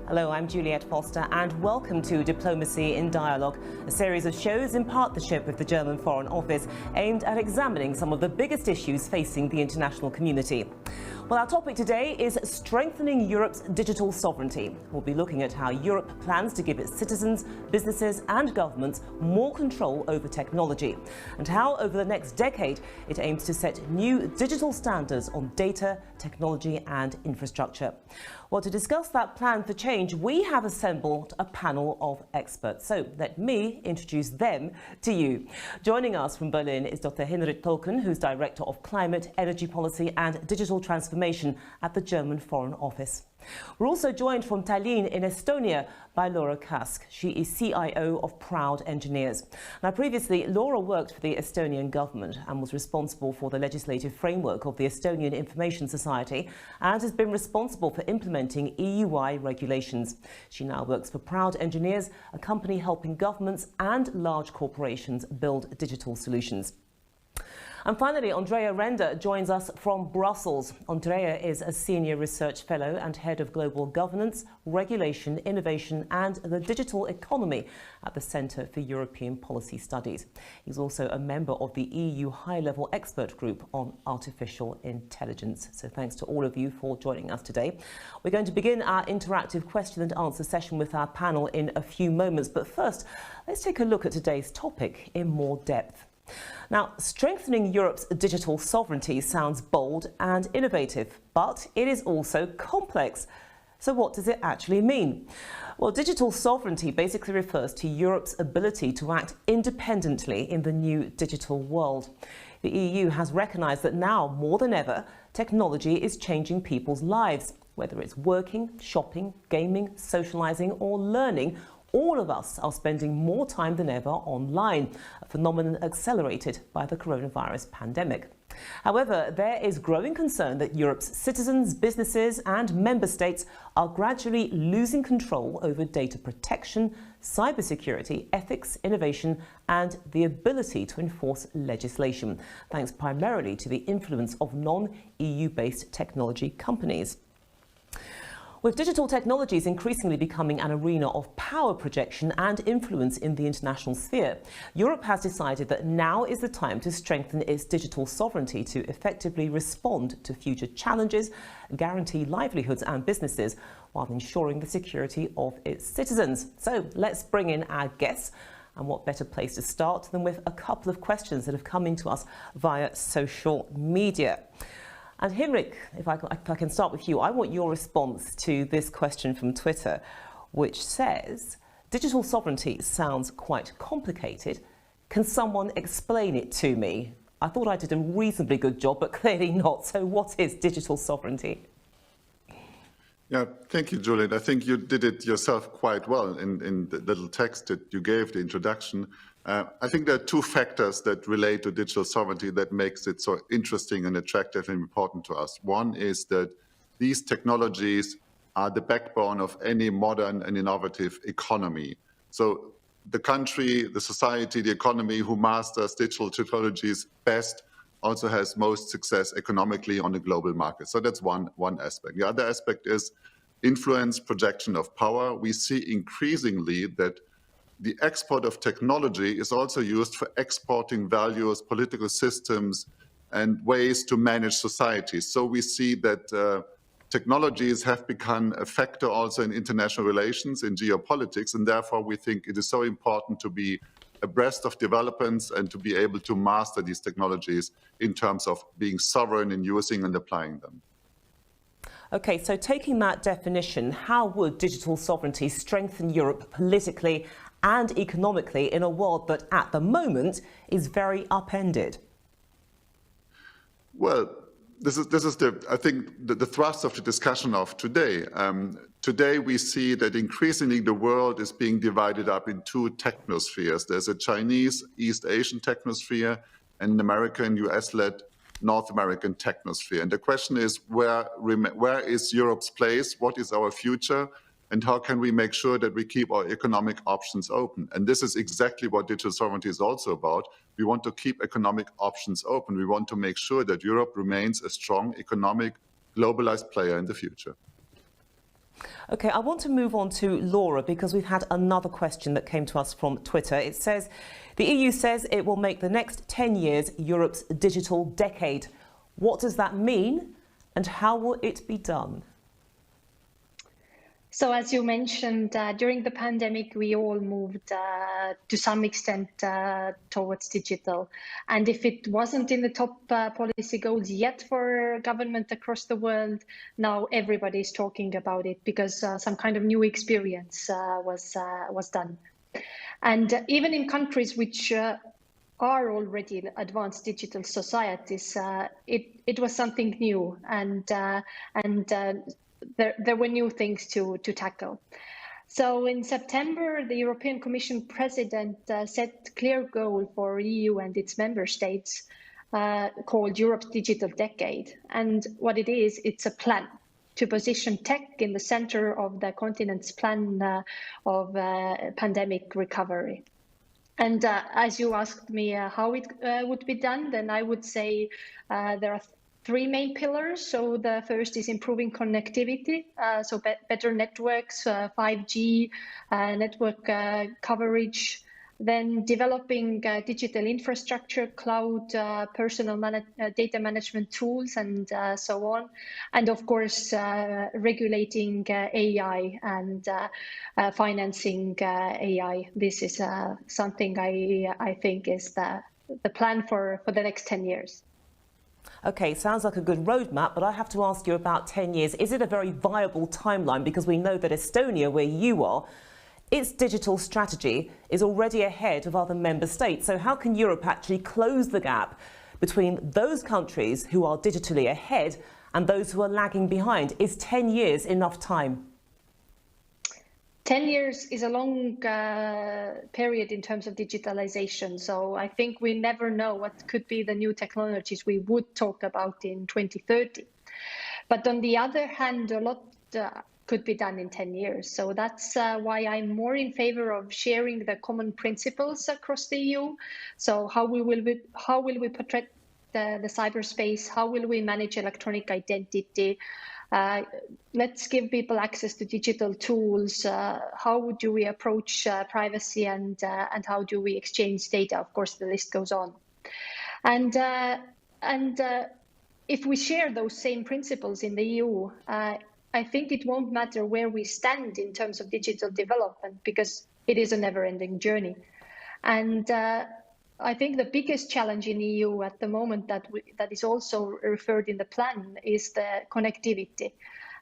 Hello, I'm Juliette Foster and welcome to Diplomacy in Dialogue, a series of shows in partnership with the German Foreign Office aimed at examining some of the biggest issues facing the international community. Well, our topic today is strengthening Europe's digital sovereignty. We'll be looking at how Europe plans to give its citizens, businesses and governments more control over technology, and how over the next decade it aims to set new digital standards on data, technology and infrastructure. Well, to discuss that plan for change, we have assembled a panel of experts. So let me introduce them to you. Joining us from Berlin is Dr. Hinrich Tolkien, who's Director of Climate, Energy Policy and Digital Transformation at the German Foreign Office. We're also joined from Tallinn in Estonia by Laura Kask. She is CIO of Proud Engineers. Now, previously, Laura worked for the Estonian government and was responsible for the legislative framework of the Estonian Information Society and has been responsible for implementing EU-wide regulations. She now works for Proud Engineers, a company helping governments and large corporations build digital solutions. And finally, Andrea Render joins us from Brussels. Andrea is a Senior Research Fellow and Head of Global Governance, Regulation, Innovation and the Digital Economy at the Centre for European Policy Studies. He's also a member of the EU High-Level Expert Group on Artificial Intelligence. So thanks to all of you for joining us today. We're going to begin our interactive question and answer session with our panel in a few moments. But first, let's take a look at today's topic in more depth. Now, strengthening Europe's digital sovereignty sounds bold and innovative, but it is also complex. So what does it actually mean? Well, digital sovereignty basically refers to Europe's ability to act independently in the new digital world. The EU has recognised that now, more than ever, technology is changing people's lives. Whether it's working, shopping, gaming, socialising or learning, all of us are spending more time than ever online, a phenomenon accelerated by the coronavirus pandemic. However, there is growing concern that Europe's citizens, businesses and member states are gradually losing control over data protection, cybersecurity, ethics, innovation and the ability to enforce legislation, thanks primarily to the influence of non-EU-based technology companies. With digital technologies increasingly becoming an arena of power projection and influence in the international sphere, Europe has decided that now is the time to strengthen its digital sovereignty to effectively respond to future challenges, guarantee livelihoods and businesses, while ensuring the security of its citizens. So let's bring in our guests. And what better place to start than with a couple of questions that have come into us via social media. And Hinrich, if I can start with you, I want your response to this question from Twitter, which says, digital sovereignty sounds quite complicated. Can someone explain it to me? I thought I did a reasonably good job, but clearly not. So what is digital sovereignty? Yeah, thank you, Juliet. I think you did it yourself quite well in the little text that you gave, the introduction. I think there are two factors that relate to digital sovereignty that makes it so interesting and attractive and important to us. One is that these technologies are the backbone of any modern and innovative economy. So the country, the society, the economy who masters digital technologies best also has most success economically on the global market. So that's one aspect. The other aspect is influence, projection of power. We see increasingly that the export of technology is also used for exporting values, political systems, and ways to manage societies. So we see that technologies have become a factor also in international relations, in geopolitics, and therefore we think it is so important to be abreast of developments and to be able to master these technologies in terms of being sovereign in using and applying them. Okay, so taking that definition, how would digital sovereignty strengthen Europe politically and economically in a world that at the moment is very upended? Well, this is I think the thrust of the discussion of today. Today we see that increasingly the world is being divided up in two technospheres. There's a Chinese East Asian technosphere and an American US-led North American technosphere. And the question is, where is Europe's place? What is our future? And how can we make sure that we keep our economic options open? And this is exactly what digital sovereignty is also about. We want to keep economic options open. We want to make sure that Europe remains a strong economic, globalized player in the future. OK, I want to move on to Laura because we've had another question that came to us from Twitter. It says, the EU says it will make the next 10 years Europe's digital decade. What does that mean and how will it be done? So as you mentioned, during the pandemic, we all moved to some extent towards digital. And if it wasn't in the top policy goals yet for government across the world, now everybody is talking about it because some kind of new experience was done. And even in countries which are already advanced digital societies, it was something new and there were new things to tackle. So in September, the European Commission President set a clear goal for EU and its member states called Europe's Digital Decade. And what it is, it's a plan to position tech in the center of the continent's plan of pandemic recovery. And as you asked me how it would be done, then I would say there are three main pillars. So the first is improving connectivity, so better networks, 5G, network coverage, then developing digital infrastructure, cloud, personal data management tools, and so on. And of course, regulating AI and financing AI. This is something I think is the plan for the next 10 years. OK, sounds like a good roadmap, but I have to ask you about 10 years. Is it a very viable timeline? Because we know that Estonia, where you are, its digital strategy is already ahead of other member states. So how can Europe actually close the gap between those countries who are digitally ahead and those who are lagging behind? Is 10 years enough time? 10 years is a long period in terms of digitalization. So I think we never know what could be the new technologies we would talk about in 2030. But on the other hand, a lot could be done in 10 years. So that's why I'm more in favor of sharing the common principles across the EU. So how will we protect the cyberspace? How will we manage electronic identity? Let's give people access to digital tools. How do we approach privacy and how do we exchange data? Of course, the list goes on. And if we share those same principles in the EU, I think it won't matter where we stand in terms of digital development because it is a never-ending journey. And I think the biggest challenge in the EU at the moment that is also referred in the plan is the connectivity.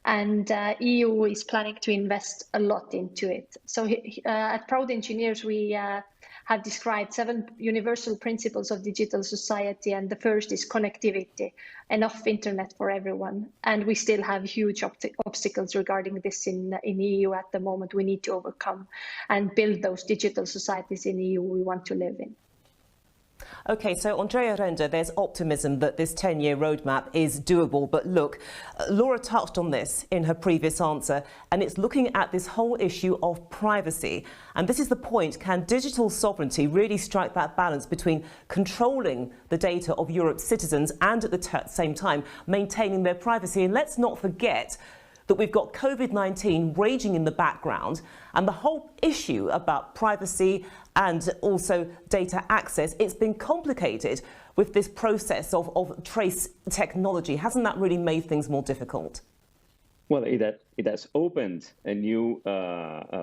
And EU is planning to invest a lot into it. So at Proud Engineers, we have described 7 universal principles of digital society. And the first is connectivity, enough internet for everyone. And we still have huge obstacles regarding this in EU at the moment we need to overcome and build those digital societies in EU we want to live in. OK, so Andrea Renda, there's optimism that this 10-year roadmap is doable. But look, Laura touched on this in her previous answer, and it's looking at this whole issue of privacy. And this is the point. Can digital sovereignty really strike that balance between controlling the data of Europe's citizens and at the same time maintaining their privacy? And let's not forget that we've got COVID-19 raging in the background, and the whole issue about privacy and also data access, it's been complicated with this process of trace technology. Hasn't that really made things more difficult? Well, it has opened a new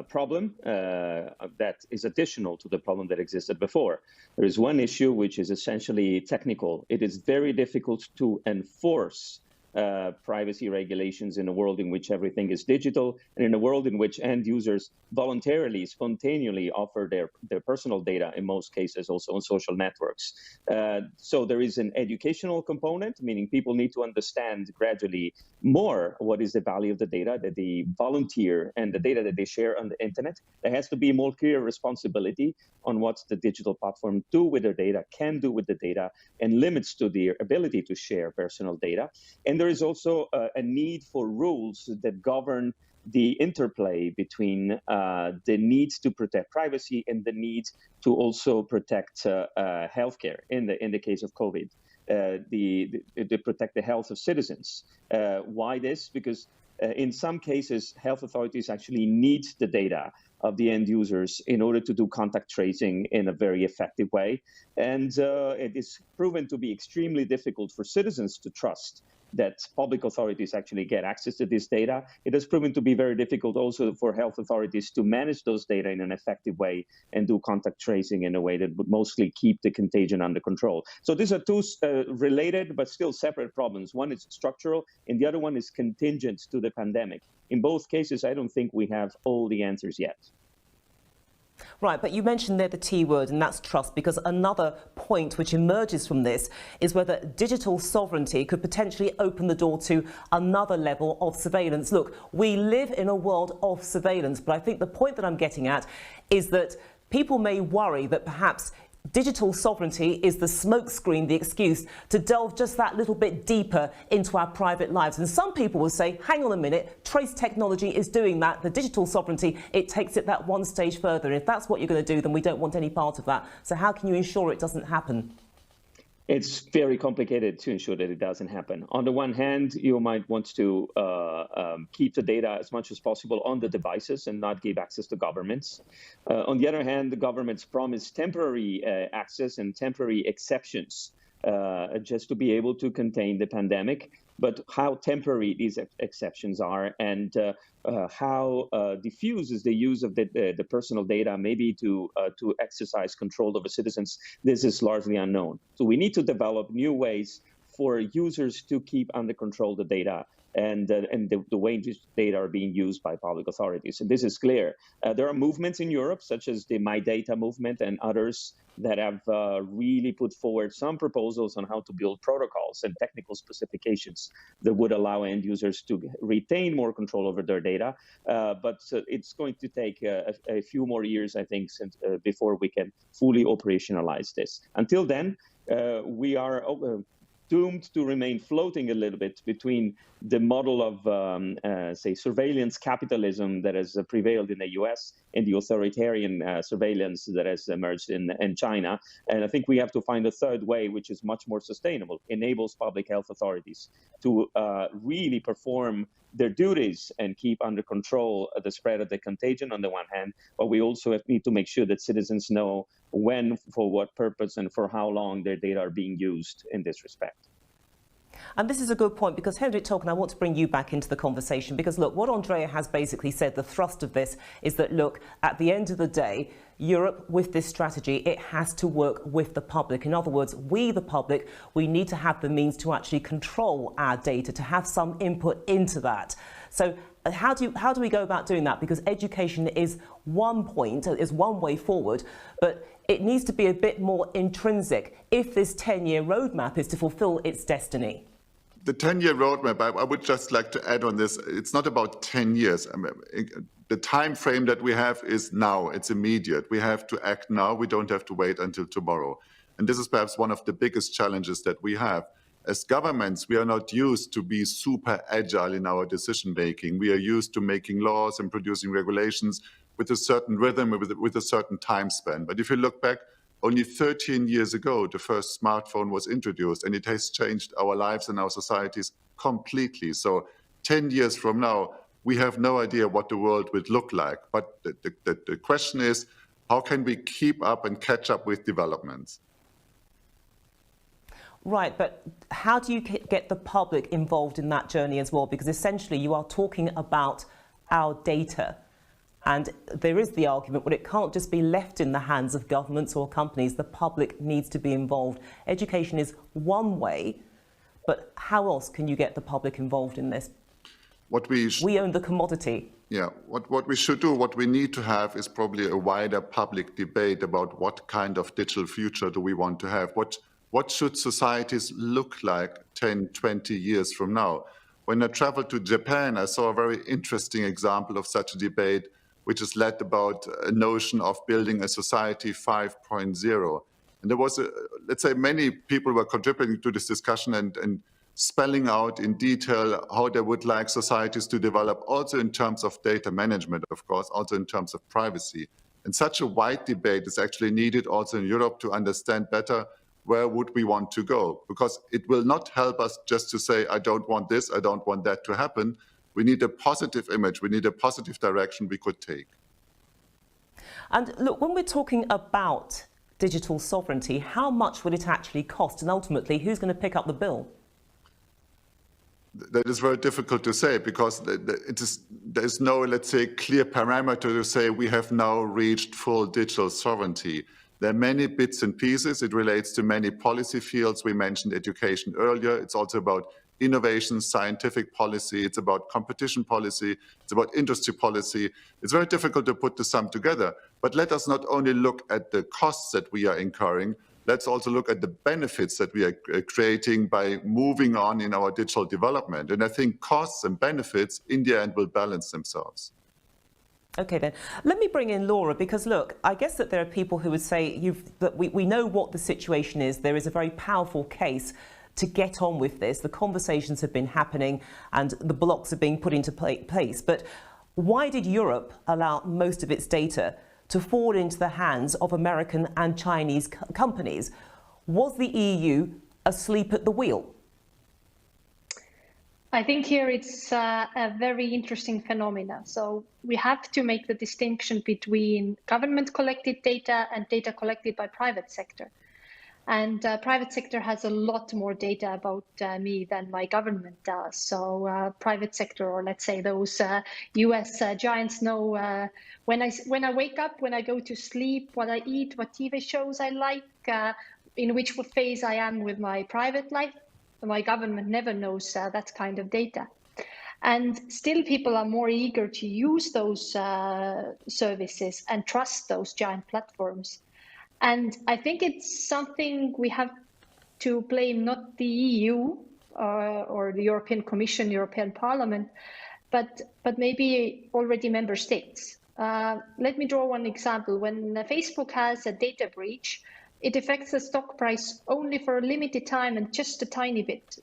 problem that is additional to the problem that existed before. There is one issue which is essentially technical. It is very difficult to enforce privacy regulations in a world in which everything is digital and in a world in which end users voluntarily, spontaneously offer their personal data, in most cases also on social networks. So there is an educational component, meaning people need to understand gradually more what is the value of the data that they volunteer and the data that they share on the internet. There has to be more clear responsibility on what the digital platform do with their data, can do with the data, and limits to their ability to share personal data. And there is also a need for rules that govern the interplay between the need to protect privacy and the need to also protect healthcare in the case of COVID, to protect the health of citizens. Why this? Because In some cases, health authorities actually need the data of the end users in order to do contact tracing in a very effective way. And it is proven to be extremely difficult for citizens to trust that public authorities actually get access to this data. It has proven to be very difficult also for health authorities to manage those data in an effective way and do contact tracing in a way that would mostly keep the contagion under control. So these are two related but still separate problems. One is structural and the other one is contingent to the pandemic. In both cases, I don't think we have all the answers yet. Right, but you mentioned there the T word, and that's trust, because another point which emerges from this is whether digital sovereignty could potentially open the door to another level of surveillance. Look, we live in a world of surveillance, but I think the point that I'm getting at is that people may worry that perhaps digital sovereignty is the smokescreen, the excuse to delve just that little bit deeper into our private lives. And some people will say, hang on a minute, trace technology is doing that. The digital sovereignty, it takes it that one stage further. And if that's what you're going to do, then we don't want any part of that. So how can you ensure it doesn't happen? It's very complicated to ensure that it doesn't happen. On the one hand, you might want to keep the data as much as possible on the devices and not give access to governments. On the other hand, the governments promise temporary access and temporary exceptions just to be able to contain the pandemic. But how temporary these exceptions are and how diffuse is the use of the personal data, maybe to exercise control over citizens, this is largely unknown. So we need to develop new ways for users to keep under control the data and the way in which data are being used by public authorities. And this is clear. There are movements in Europe, such as the My Data movement and others, that have really put forward some proposals on how to build protocols and technical specifications that would allow end users to retain more control over their data. But it's going to take a few more years, I think, before we can fully operationalize this. Until then, we are doomed to remain floating a little bit between the model of, say, surveillance capitalism that has prevailed in the US and the authoritarian surveillance that has emerged in China. And I think we have to find a third way, which is much more sustainable, enables public health authorities to really perform their duties and keep under control the spread of the contagion on the one hand, but we also need to make sure that citizens know when, for what purpose, and for how long their data are being used in this respect. And this is a good point, because Hendrik Tolkien, I want to bring you back into the conversation, because look, what Andrea has basically said, the thrust of this is that, look, at the end of the day, Europe, with this strategy, it has to work with the public. In other words, we, the public, we need to have the means to actually control our data, to have some input into that. So how do we go about doing that? Because education is one point, is one way forward, but it needs to be a bit more intrinsic if this 10-year roadmap is to fulfill its destiny. The 10-year roadmap, I would just like to add on this, it's not about 10 years. I mean, the time frame that we have is now, it's immediate. We have to act now, we don't have to wait until tomorrow. And this is perhaps one of the biggest challenges that we have. As governments, we are not used to be super agile in our decision making. We are used to making laws and producing regulations with a certain rhythm, with a certain time span. But if you look back, only 13 years ago, the first smartphone was introduced, and it has changed our lives and our societies completely. So 10 years from now, we have no idea what the world would look like. But the question is, how can we keep up and catch up with developments? Right, but how do you get the public involved in that journey as well? Because essentially you are talking about our data. And there is the argument, well, it can't just be left in the hands of governments or companies. The public needs to be involved. Education is one way, but how else can you get the public involved in this? We own the commodity. Yeah, what we should do, what we need to have is probably a wider public debate about what kind of digital future do we want to have. What should societies look like 10, 20 years from now? When I traveled to Japan, I saw a very interesting example of such a debate, which is led about a notion of building a society 5.0. And there was, let's say, many people were contributing to this discussion and spelling out in detail how they would like societies to develop, also in terms of data management, of course, also in terms of privacy. And such a wide debate is actually needed also in Europe to understand better where would we want to go? Because it will not help us just to say, I don't want this, I don't want that to happen. We need a positive image. We need a positive direction we could take. And look, when we're talking about digital sovereignty, how much would it actually cost? And ultimately, who's going to pick up the bill? That is very difficult to say, because there is no, let's say, clear parameter to say we have now reached full digital sovereignty. There are many bits and pieces. It relates to many policy fields. We mentioned education earlier. It's also about innovation, scientific policy. It's about competition policy. It's about industry policy. It's very difficult to put the sum together. But let us not only look at the costs that we are incurring, let's also look at the benefits that we are creating by moving on in our digital development. And I think costs and benefits in the end will balance themselves. Okay, then. Let me bring in Laura, because, look, I guess that there are people who would say that we know what the situation is. There is a very powerful case to get on with this. The conversations have been happening and the blocks are being put into place. But why did Europe allow most of its data to fall into the hands of American and Chinese companies? Was the EU asleep at the wheel? I think here it's a very interesting phenomena. So we have to make the distinction between government collected data and data collected by private sector. And private sector has a lot more data about me than my government does. So private sector, or let's say those US giants, know when I wake up, when I go to sleep, what I eat, what TV shows I like, in which phase I am with my private life. My government never knows that kind of data. And still people are more eager to use those services and trust those giant platforms. And I think it's something we have to blame not the EU or the European Commission, European Parliament, but maybe already member states. Let me draw one example. When Facebook has a data breach, it affects the stock price only for a limited time and just a tiny bit.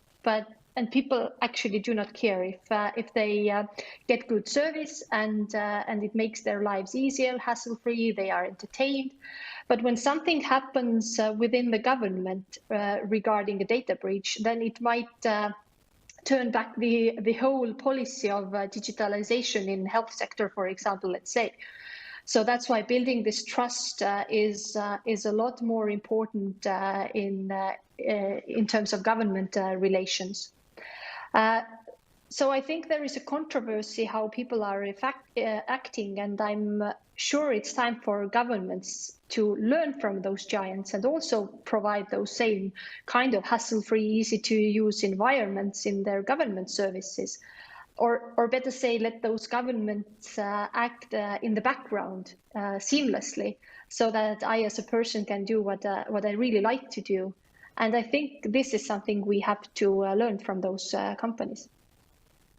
And people actually do not care if they get good service and it makes their lives easier, hassle-free, they are entertained. But when something happens within the government regarding a data breach, then it might turn back the whole policy of digitalization in health sector, for example, let's say. So that's why building this trust is a lot more important in terms of government relations. So I think there is a controversy how people are acting, and I'm sure it's time for governments to learn from those giants and also provide those same kind of hassle-free, easy-to-use environments in their government services. Or better say, let those governments act in the background seamlessly, so that I as a person can do what I really like to do. And I think this is something we have to learn from those companies.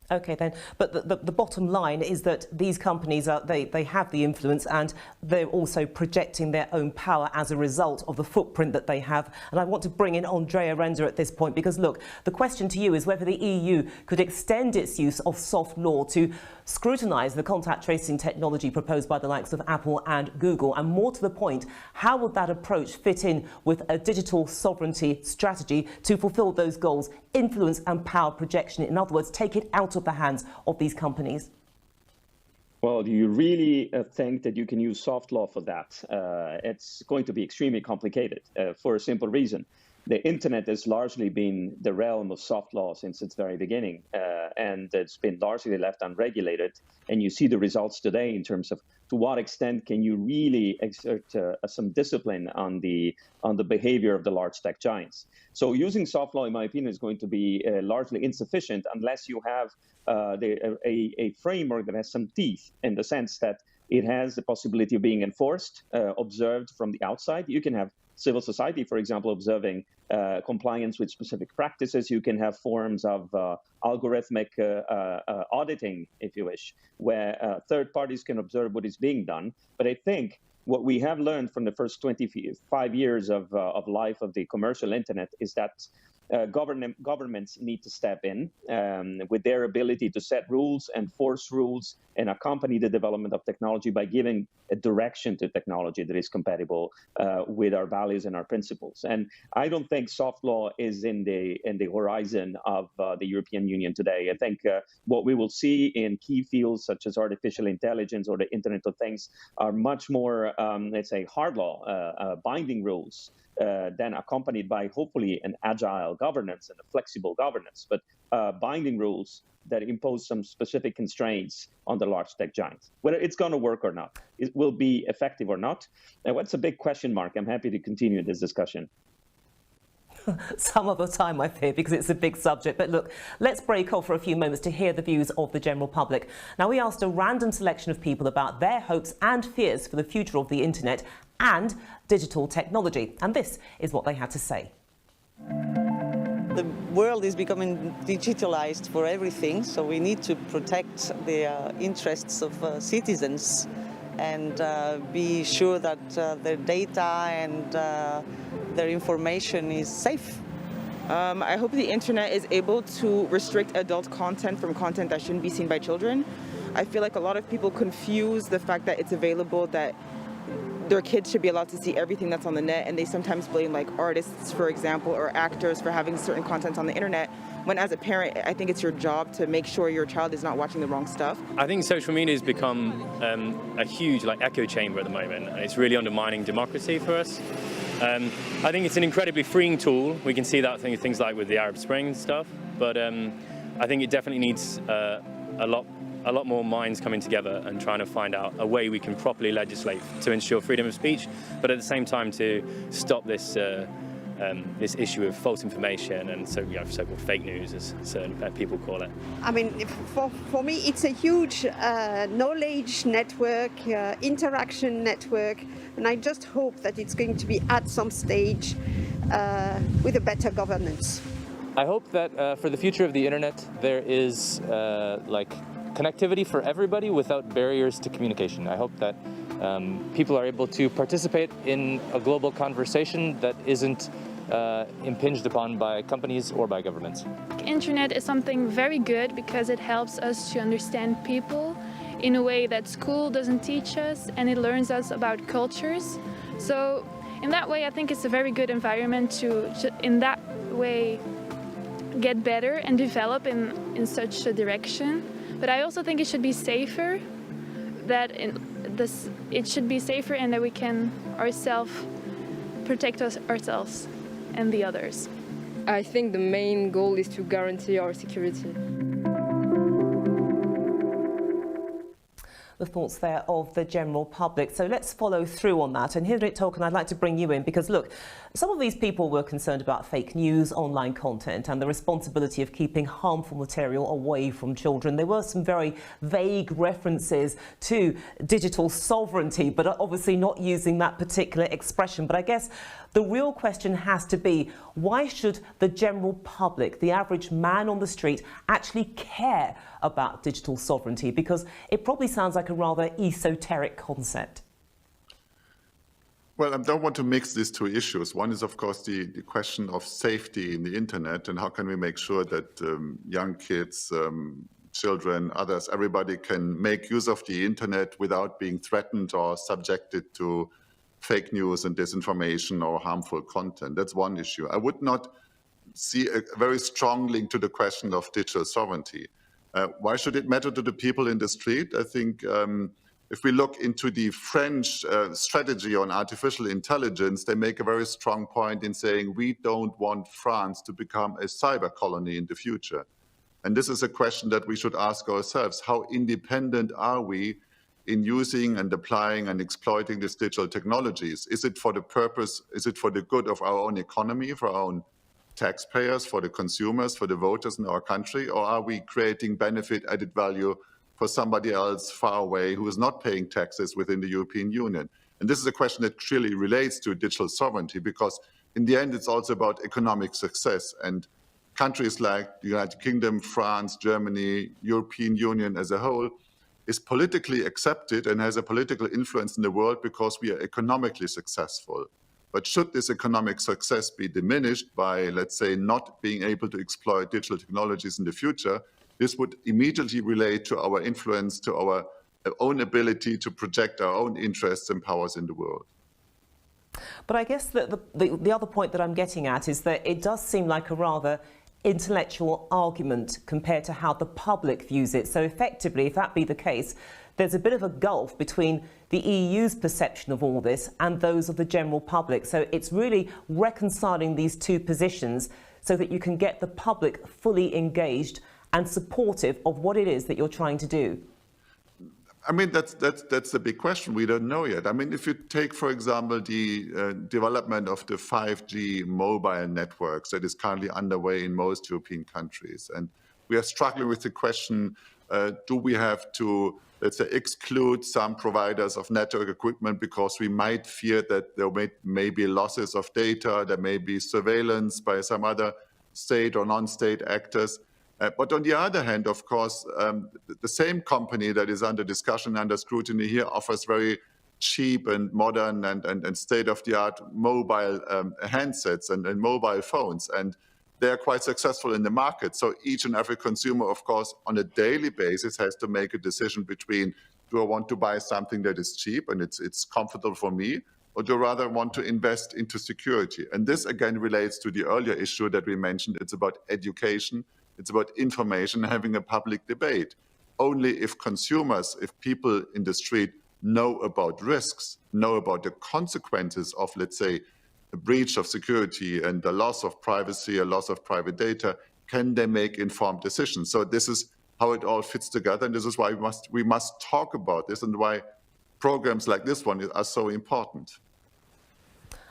Okay, then. But the bottom line is that these companies, they have the influence, and they're also projecting their own power as a result of the footprint that they have. And I want to bring in Andrea Renda at this point, because, look, the question to you is whether the EU could extend its use of soft law to scrutinise the contact tracing technology proposed by the likes of Apple and Google. And more to the point, how would that approach fit in with a digital sovereignty strategy to fulfil those goals, influence and power projection? In other words, take it out of the hands of these companies. Well, do you really think that you can use soft law for that? It's going to be extremely complicated for a simple reason. The internet has largely been the realm of soft law since its very beginning, and it's been largely left unregulated. And you see the results today in terms of to what extent can you really exert some discipline on the behavior of the large tech giants. So using soft law, in my opinion, is going to be largely insufficient unless you have a framework that has some teeth, in the sense that it has the possibility of being enforced, observed from the outside. You can have civil society, for example, observing compliance with specific practices. You can have forms of algorithmic auditing, if you wish, where third parties can observe what is being done. But I think what we have learned from the first 25 years of life of the commercial internet is that governments need to step in with their ability to set rules, enforce rules, and accompany the development of technology by giving a direction to technology that is compatible with our values and our principles. And I don't think soft law is in the horizon of the European Union today. I think what we will see in key fields such as artificial intelligence or the Internet of Things are much more, let's say, hard law, binding rules. Then accompanied by hopefully an agile governance and a flexible governance, but binding rules that impose some specific constraints on the large tech giants. Whether it's going to work or not, it will be effective or not. What's a big question mark? I'm happy to continue this discussion. Some other time, I fear, because it's a big subject. But look, let's break off for a few moments to hear the views of the general public. Now, we asked a random selection of people about their hopes and fears for the future of the internet and digital technology. And this is what they had to say. The world is becoming digitalized for everything, so we need to protect the interests of citizens and be sure that their data and their information is safe. I hope the internet is able to restrict adult content from content that shouldn't be seen by children. I feel like a lot of people confuse the fact that it's available, that their kids should be allowed to see everything that's on the net, and they sometimes blame like artists, for example, or actors for having certain content on the internet, when as a parent, I think it's your job to make sure your child is not watching the wrong stuff. I think social media has become a huge echo chamber at the moment, and it's really undermining democracy for us. I think it's an incredibly freeing tool. We can see that things like with the Arab Spring and stuff, but I think it definitely needs a lot more minds coming together and trying to find out a way we can properly legislate to ensure freedom of speech, but at the same time to stop this this issue of false information and so-called fake news, as certain people call it. I mean, for me, it's a huge knowledge network, interaction network, and I just hope that it's going to be at some stage with a better governance. I hope that for the future of the internet, there is connectivity for everybody without barriers to communication. I hope that people are able to participate in a global conversation that isn't impinged upon by companies or by governments. Internet is something very good because it helps us to understand people in a way that school doesn't teach us, and it learns us about cultures. So in that way, I think it's a very good environment to in that way, get better and develop in such a direction. But I also think it should be safer, it should be safer and that we can ourselves protect ourselves and the others. I think the main goal is to guarantee our security. The thoughts there of the general public. So let's follow through on that. And Henrik Tolkien, I'd like to bring you in because, look, some of these people were concerned about fake news, online content, and the responsibility of keeping harmful material away from children. There were some very vague references to digital sovereignty, but obviously not using that particular expression. But I guess the real question has to be, why should the general public, the average man on the street, actually care about digital sovereignty? Because it probably sounds like a rather esoteric concept. Well, I don't want to mix these two issues. One is, of course, the question of safety in the internet and how can we make sure that young kids, children, others, everybody can make use of the internet without being threatened or subjected to fake news and disinformation or harmful content. That's one issue. I would not see a very strong link to the question of digital sovereignty. Why should it matter to the people in the street? I think if we look into the French strategy on artificial intelligence, they make a very strong point in saying we don't want France to become a cyber colony in the future. And this is a question that we should ask ourselves. How independent are we in using and applying and exploiting these digital technologies? Is it for the purpose, is it for the good of our own economy, for our own taxpayers, for the consumers, for the voters in our country, or are we creating benefit added value for somebody else far away who is not paying taxes within the European Union? And this is a question that clearly relates to digital sovereignty, because in the end, it's also about economic success. And countries like the United Kingdom, France, Germany, European Union as a whole is politically accepted and has a political influence in the world because we are economically successful. But should this economic success be diminished by, let's say, not being able to exploit digital technologies in the future, this would immediately relate to our influence, to our own ability to project our own interests and powers in the world. But I guess that the other point that I'm getting at is that it does seem like a rather intellectual argument compared to how the public views it. So effectively, if that be the case, there's a bit of a gulf between the EU's perception of all this and those of the general public. So it's really reconciling these two positions so that you can get the public fully engaged and supportive of what it is that you're trying to do. I mean, that's the big question. We don't know yet. I mean, if you take, for example, the development of the 5G mobile networks that is currently underway in most European countries, and we are struggling with the question, do we have to, let's say, exclude some providers of network equipment because we might fear that there may be losses of data, there may be surveillance by some other state or non-state actors. But on the other hand, of course, the same company that is under discussion, under scrutiny here, offers very cheap and modern and state-of-the-art mobile handsets and mobile phones. And they're quite successful in the market. So each and every consumer, of course, on a daily basis has to make a decision between, do I want to buy something that is cheap and it's comfortable for me, or do I rather want to invest into security? And this, again, relates to the earlier issue that we mentioned. It's about education. It's about information, having a public debate. Only if consumers, if people in the street know about risks, know about the consequences of, let's say, a breach of security and the loss of privacy, a loss of private data, can they make informed decisions? So this is how it all fits together, and this is why we must talk about this and why programs like this one are so important.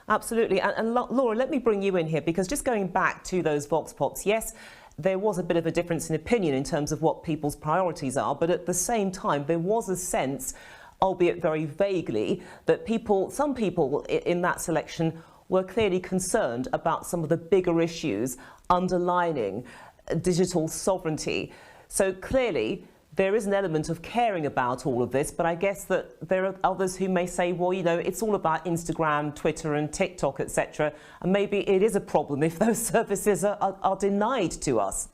Absolutely. And Laura, let me bring you in here, because just going back to those Vox Pops, yes, there was a bit of a difference in opinion in terms of what people's priorities are, but at the same time, there was a sense, albeit very vaguely, that some people in that selection were clearly concerned about some of the bigger issues underlining digital sovereignty. So clearly, there is an element of caring about all of this, but I guess that there are others who may say, well, you know, it's all about Instagram, Twitter and TikTok, etc. And maybe it is a problem if those services are denied to us.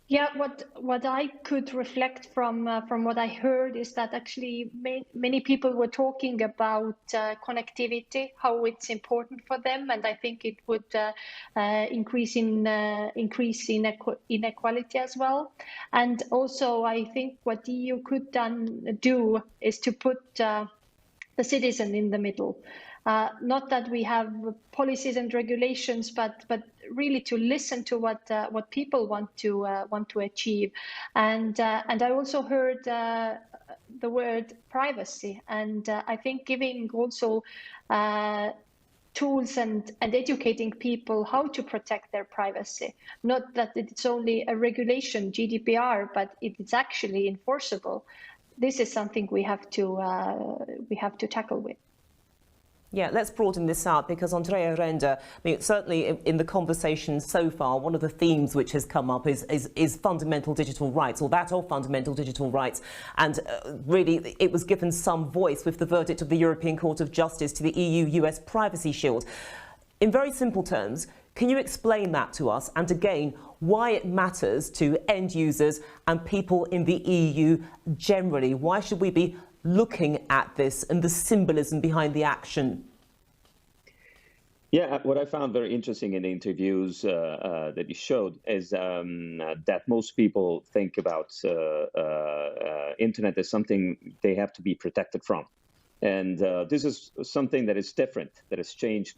Yeah, what I could reflect from what I heard is that actually many people were talking about connectivity, how it's important for them, and I think it would increase inequality as well. And also, I think what the EU could do is to put the citizen in the middle. Not that we have policies and regulations, but really to listen to what people want to achieve. And I also heard the word privacy, and I think giving also tools and educating people how to protect their privacy. Not that it's only a regulation, GDPR, but it's actually enforceable. This is something we have to tackle with. Yeah, let's broaden this out, because Andrea Renda, I mean, certainly in the conversation so far, one of the themes which has come up is fundamental digital rights, or that of fundamental digital rights. And really, it was given some voice with the verdict of the European Court of Justice to the EU-US Privacy Shield. In very simple terms, can you explain that to us? And again, why it matters to end users and people in the EU generally? Why should we be looking at this and the symbolism behind the action? Yeah, what I found very interesting in the interviews that you showed is that most people think about internet as something they have to be protected from. And this is something that is different, that has changed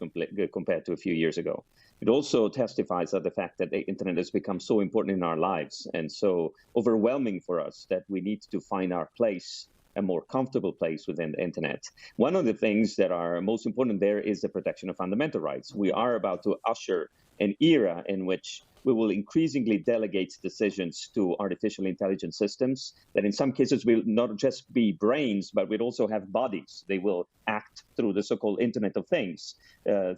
compared to a few years ago. It also testifies of the fact that the internet has become so important in our lives and so overwhelming for us that we need to find our place, a more comfortable place within the internet. One of the things that are most important there is the protection of fundamental rights. We are about to usher an era in which we will increasingly delegate decisions to artificial intelligence systems that in some cases will not just be brains, but will also have bodies. They will act through the so-called Internet of Things,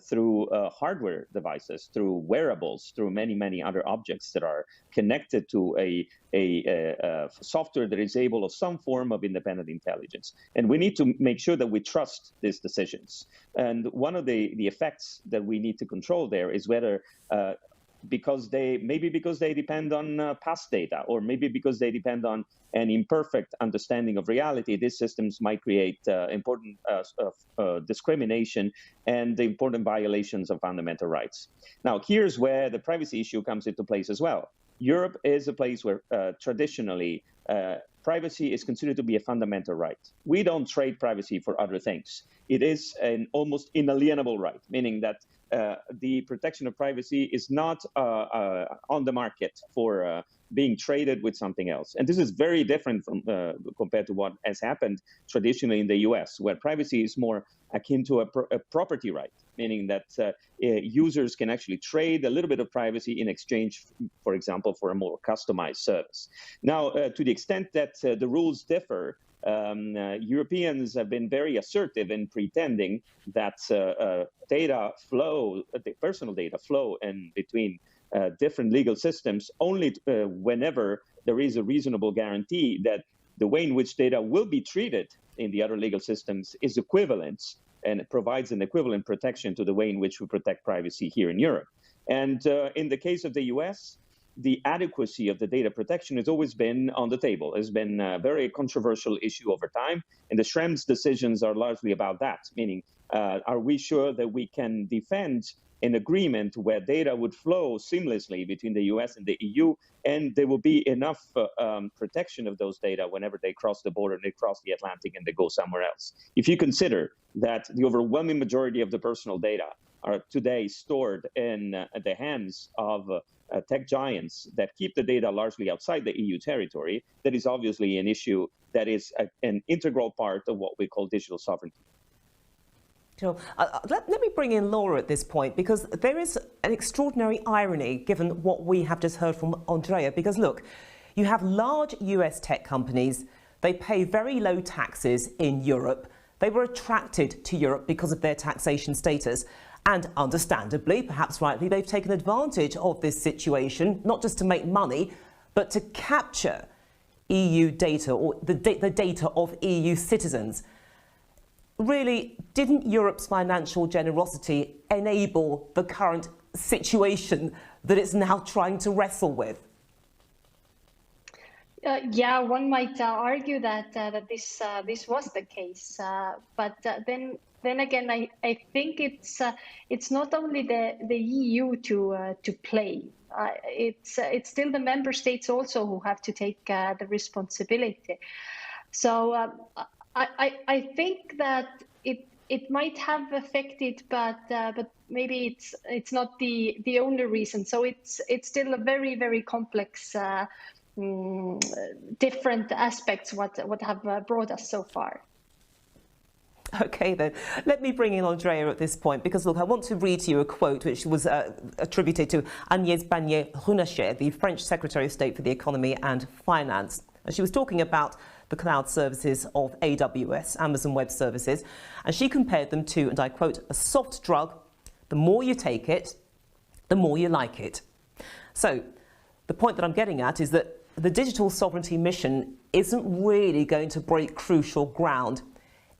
through hardware devices, through wearables, through many, many other objects that are connected to a software that is able of some form of independent intelligence. And we need to make sure that we trust these decisions. And one of the effects that we need to control there is whether because they depend on past data, or maybe because they depend on an imperfect understanding of reality, these systems might create important discrimination and important violations of fundamental rights. Now, here's where the privacy issue comes into place as well. Europe is a place where traditionally privacy is considered to be a fundamental right. We don't trade privacy for other things. It is an almost inalienable right, meaning that the protection of privacy is not on the market for being traded with something else. And this is very different from compared to what has happened traditionally in the US, where privacy is more akin to a property right, meaning that users can actually trade a little bit of privacy in exchange, for example, for a more customized service. Now, to the extent that the rules differ, Europeans have been very assertive in pretending that data flow, the personal data flow in between different legal systems only whenever there is a reasonable guarantee that the way in which data will be treated in the other legal systems is equivalent, and it provides an equivalent protection to the way in which we protect privacy here in Europe. And in the case of the US, the adequacy of the data protection has always been on the table. It's been a very controversial issue over time, and the Schrems decisions are largely about that, meaning are we sure that we can defend an agreement where data would flow seamlessly between the US and the EU, and there will be enough protection of those data whenever they cross the border, they cross the Atlantic, and they go somewhere else. If you consider that the overwhelming majority of the personal data are today stored in the hands of tech giants that keep the data largely outside the EU territory, that is obviously an issue that is an integral part of what we call digital sovereignty. Sure. Let me bring in Laura at this point, because there is an extraordinary irony given what we have just heard from Andrea. Because look, you have large US tech companies, they pay very low taxes in Europe. They were attracted to Europe because of their taxation status. And understandably, perhaps rightly, they've taken advantage of this situation, not just to make money, but to capture EU data, or the data of EU citizens. Really, didn't Europe's financial generosity enable the current situation that it's now trying to wrestle with? Yeah, one might argue that this was the case, but then again, I think it's not only the EU to play. It's still the member states also who have to take the responsibility. So I think that it might have affected, but maybe it's not the only reason. So it's still a very, very complex. Different aspects what have brought us so far. Okay, then. Let me bring in Andrea at this point, because, look, I want to read to you a quote which was attributed to Agnès Pannier-Runacher, the French Secretary of State for the Economy and Finance. She was talking about the cloud services of AWS, Amazon Web Services, and she compared them to, and I quote, a soft drug. The more you take it, the more you like it. So the point that I'm getting at is that the digital sovereignty mission isn't really going to break crucial ground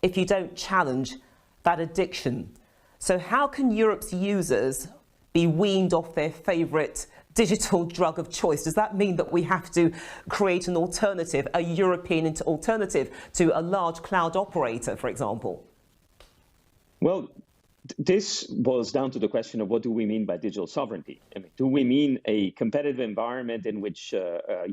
if you don't challenge that addiction. So how can Europe's users be weaned off their favourite digital drug of choice? Does that mean that we have to create an alternative, a European alternative to a large cloud operator, for example? Well, this boils down to the question of what do we mean by digital sovereignty? I mean, do we mean a competitive environment in which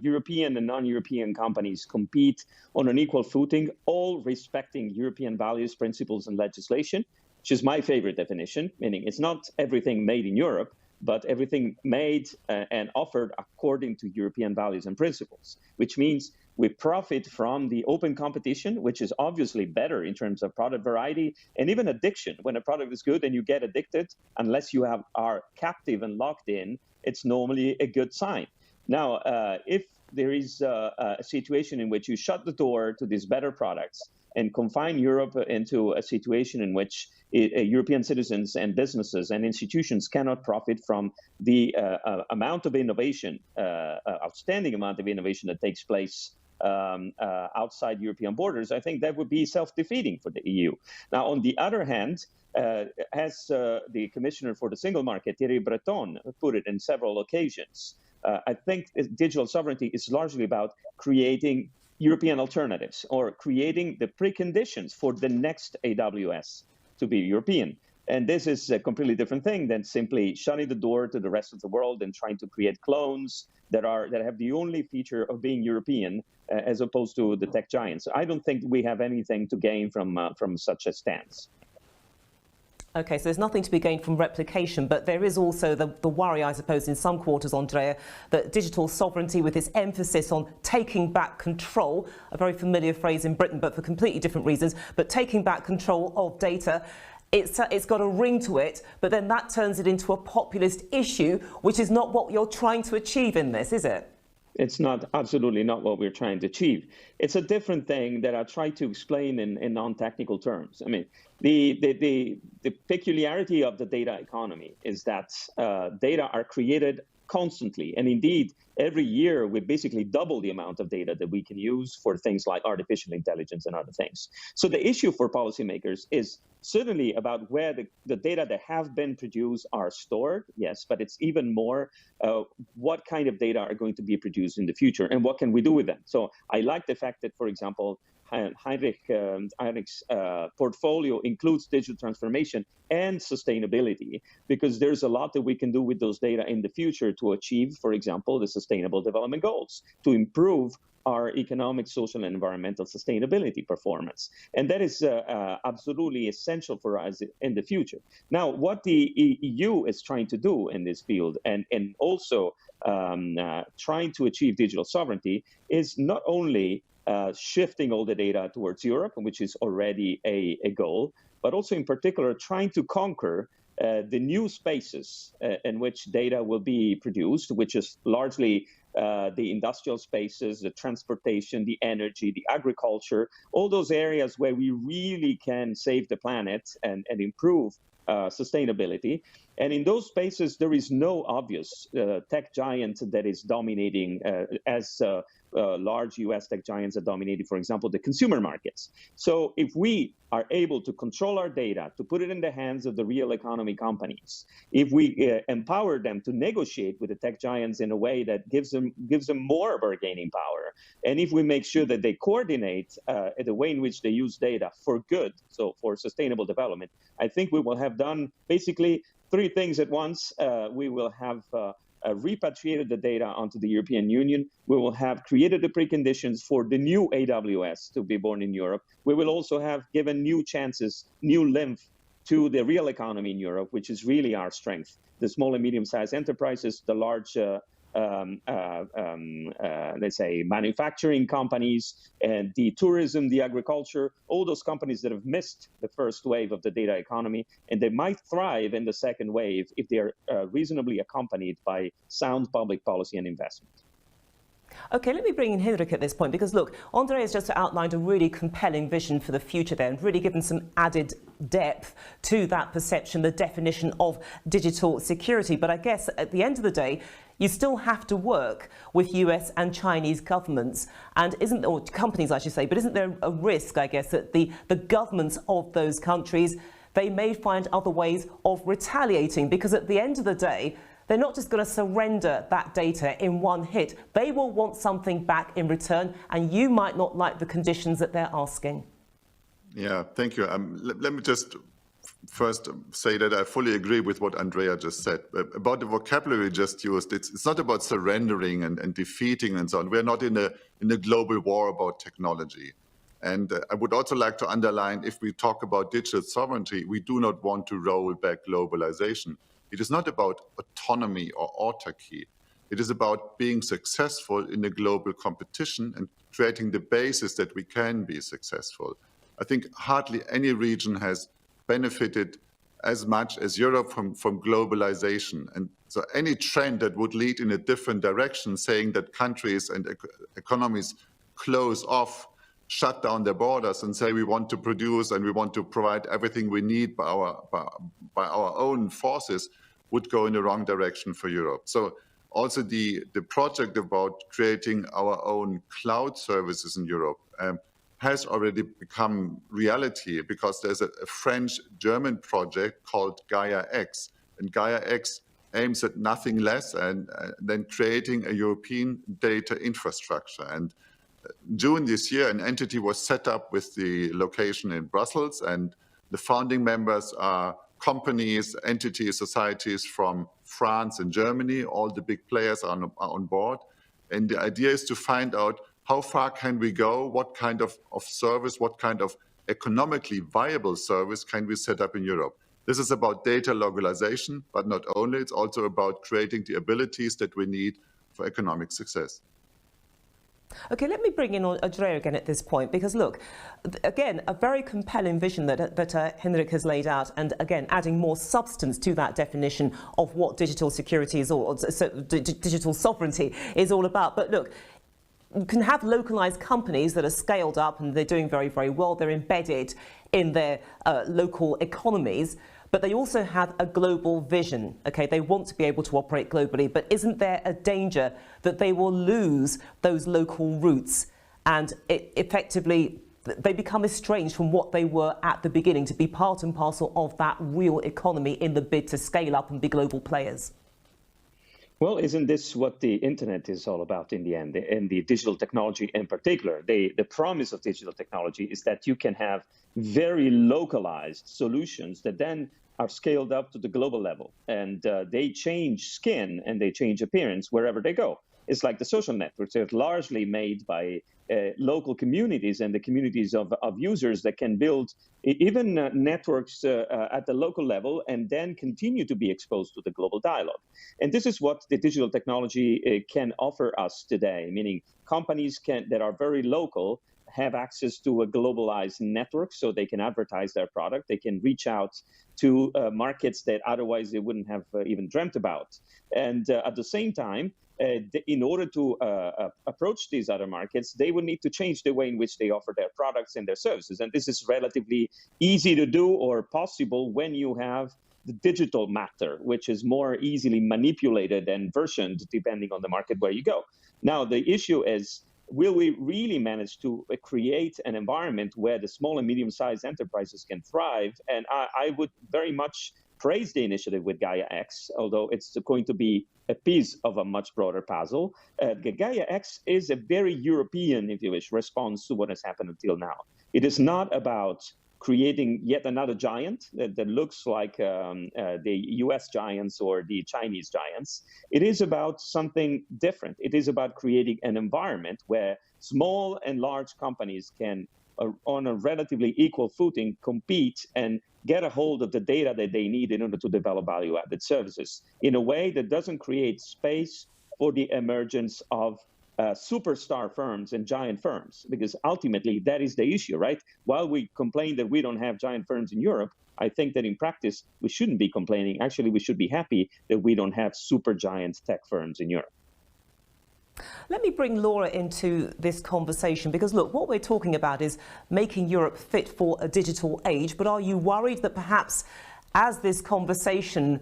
European and non-European companies compete on an equal footing, all respecting European values, principles, and legislation, which is my favorite definition, meaning it's not everything made in Europe, but everything made and offered according to European values and principles, which means We profit from the open competition, which is obviously better in terms of product variety and even addiction. When a product is good and you get addicted, unless you are captive and locked in, it's normally a good sign. Now, if there is a situation in which you shut the door to these better products and confine Europe into a situation in which European citizens and businesses and institutions cannot profit from the amount of innovation, outstanding amount of innovation that takes place outside European borders, I think that would be self-defeating for the EU. Now, on the other hand, as the Commissioner for the Single Market, Thierry Breton, put it in several occasions, I think digital sovereignty is largely about creating European alternatives or creating the preconditions for the next AWS to be European. And this is a completely different thing than simply shutting the door to the rest of the world and trying to create clones that have the only feature of being European as opposed to the tech giants. I don't think we have anything to gain from such a stance. OK, so there's nothing to be gained from replication, but there is also the worry, I suppose, in some quarters, Andrea, that digital sovereignty, with its emphasis on taking back control, a very familiar phrase in Britain, but for completely different reasons, but taking back control of data, it's got a ring to it, but then that turns it into a populist issue, which is not what you're trying to achieve in this, is it? It's not, absolutely not what we're trying to achieve. It's a different thing that I'll try to explain in non-technical terms. I mean, the peculiarity of the data economy is that data are created constantly. And indeed, every year, we basically double the amount of data that we can use for things like artificial intelligence and other things. So the issue for policymakers is certainly about where the data that have been produced are stored, yes, but it's even more what kind of data are going to be produced in the future and what can we do with them. So I like the fact that, for example, Heinrich's portfolio includes digital transformation and sustainability, because there's a lot that we can do with those data in the future to achieve, for example, the Sustainable Development Goals, to improve our economic, social, and environmental sustainability performance. And that is absolutely essential for us in the future. Now, what the EU is trying to do in this field and also trying to achieve digital sovereignty is not only shifting all the data towards Europe, which is already a goal, but also in particular trying to conquer the new spaces in which data will be produced, which is largely the industrial spaces, the transportation, the energy, the agriculture, all those areas where we really can save the planet and improve sustainability. And in those spaces, there is no obvious tech giant that is dominating as large US tech giants are dominating, for example, the consumer markets. So if we are able to control our data, to put it in the hands of the real economy companies, if we empower them to negotiate with the tech giants in a way that gives them more bargaining power, and if we make sure that they coordinate the way in which they use data for good, so for sustainable development, I think we will have done basically three things at once. We will have repatriated the data onto the European Union. We will have created the preconditions for the new AWS to be born in Europe. We will also have given new chances, new lymph to the real economy in Europe, which is really our strength. The small and medium-sized enterprises, the large let's say, manufacturing companies, and the tourism, the agriculture, all those companies that have missed the first wave of the data economy, and they might thrive in the second wave if they're reasonably accompanied by sound public policy and investment. OK, let me bring in Heinrich at this point, because, look, Andrea has just outlined a really compelling vision for the future there and really given some added depth to that perception, the definition of digital security. But I guess at the end of the day, you still have to work with US and Chinese governments, and or companies, I should say, but isn't there a risk, I guess, that the governments of those countries, they may find other ways of retaliating? Because at the end of the day, they're not just going to surrender that data in one hit. They will want something back in return, and you might not like the conditions that they're asking. Yeah, thank you. Let me just first say that I fully agree with what Andrea just said. About the vocabulary just used, it's not about surrendering and defeating and so on. We're not in a global war about technology. And I would also like to underline, if we talk about digital sovereignty, we do not want to roll back globalization. It is not about autonomy or autarky. It is about being successful in a global competition and creating the basis that we can be successful. I think hardly any region has benefited as much as Europe from globalization. And so any trend that would lead in a different direction, saying that countries and economies close off, shut down their borders and say we want to produce and we want to provide everything we need by our own forces, would go in the wrong direction for Europe. So also the project about creating our own cloud services in Europe has already become reality, because there's a French-German project called Gaia X, and Gaia X aims at nothing less than creating a European data infrastructure. And June this year, an entity was set up with the location in Brussels, and the founding members are companies, entities, societies from France and Germany. All the big players are on board. And the idea is to find out how far can we go, what kind of service, what kind of economically viable service can we set up in Europe. This is about data localization, but not only, it's also about creating the abilities that we need for economic success. Okay, let me bring in Andrea again at this point, because look, again, a very compelling vision that Henrik has laid out, and again, adding more substance to that definition of what digital security is all, digital sovereignty is all about. But look, you can have localized companies that are scaled up and they're doing very, very well. They're embedded in their local economies, but they also have a global vision. Okay, they want to be able to operate globally, but isn't there a danger that they will lose those local roots and effectively they become estranged from what they were at the beginning, to be part and parcel of that real economy in the bid to scale up and be global players? Well, isn't this what the internet is all about in the end, and the digital technology in particular? The promise of digital technology is that you can have very localized solutions that then are scaled up to the global level, and they change skin and they change appearance wherever they go. It's like the social networks. They're largely made by local communities and the communities of users that can build even networks at the local level and then continue to be exposed to the global dialogue. And this is what the digital technology can offer us today, meaning companies that are very local have access to a globalized network, so they can advertise their product. They can reach out to markets that otherwise they wouldn't have even dreamt about. And at the same time, in order to approach these other markets, they will need to change the way in which they offer their products and their services. And this is relatively easy to do or possible when you have the digital matter, which is more easily manipulated and versioned depending on the market where you go. Now, the issue is, will we really manage to create an environment where the small and medium-sized enterprises can thrive? And I would very much praise the initiative with Gaia X, although it's going to be a piece of a much broader puzzle. Gaia X is a very European, if you wish, response to what has happened until now. It is not about creating yet another giant that looks like the US giants or the Chinese giants. It is about something different. It is about creating an environment where small and large companies can, on a relatively equal footing, compete and get a hold of the data that they need in order to develop value-added services in a way that doesn't create space for the emergence of superstar firms and giant firms, because ultimately that is the issue, right? While we complain that we don't have giant firms in Europe, I think that in practice we shouldn't be complaining. Actually, we should be happy that we don't have super giant tech firms in Europe. Let me bring Laura into this conversation, because look, what we're talking about is making Europe fit for a digital age. But are you worried that perhaps as this conversation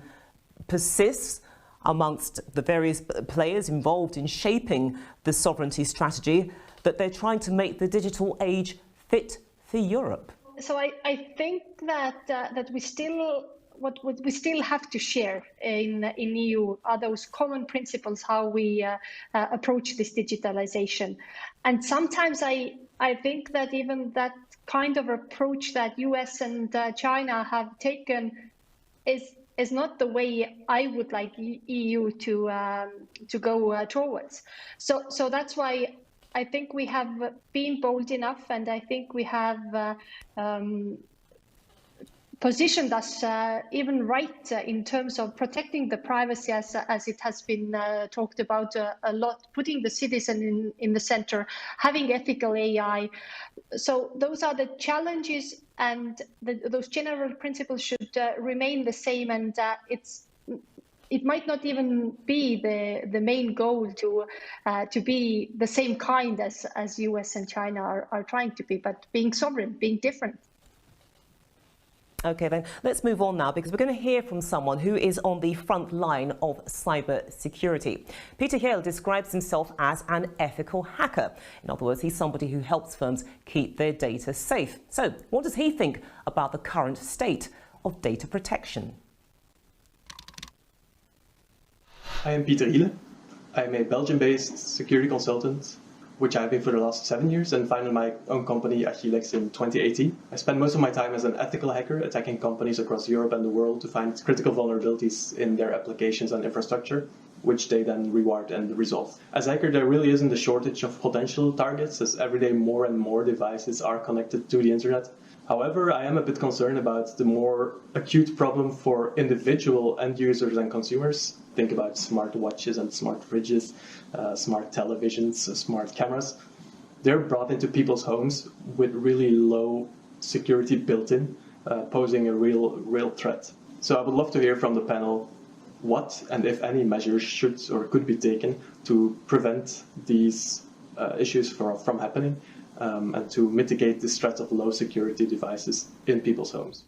persists amongst the various players involved in shaping the sovereignty strategy, that they're trying to make the digital age fit for Europe? So I think that we still, what we still have to share in EU are those common principles, how we approach this digitalization. And sometimes I think that even that kind of approach that US and China have taken is not the way I would like EU to go towards. So that's why I think we have been bold enough, and I think we have positioned us even right in terms of protecting the privacy, as it has been talked about a lot, putting the citizen in the center, having ethical AI. So those are the challenges, and those general principles should remain the same. And it might not even be the main goal to be the same kind as US and China are trying to be, but being sovereign, being different. OK, then let's move on now, because we're going to hear from someone who is on the front line of cyber security. Peter Hale describes himself as an ethical hacker. In other words, he's somebody who helps firms keep their data safe. So what does he think about the current state of data protection? I am Peter Hille. I am a Belgium-based security consultant, which I've been for the last 7 years, and founded my own company, Agilex, in 2018. I spend most of my time as an ethical hacker, attacking companies across Europe and the world to find critical vulnerabilities in their applications and infrastructure, which they then reward and resolve. As a hacker, there really isn't a shortage of potential targets, as every day more and more devices are connected to the internet. However, I am a bit concerned about the more acute problem for individual end users and consumers. Think about smart watches and smart fridges, smart televisions, smart cameras. They're brought into people's homes with really low security built in, posing a real threat. So I would love to hear from the panel what and if any measures should or could be taken to prevent these issues from happening, and to mitigate this threat of low security devices in people's homes.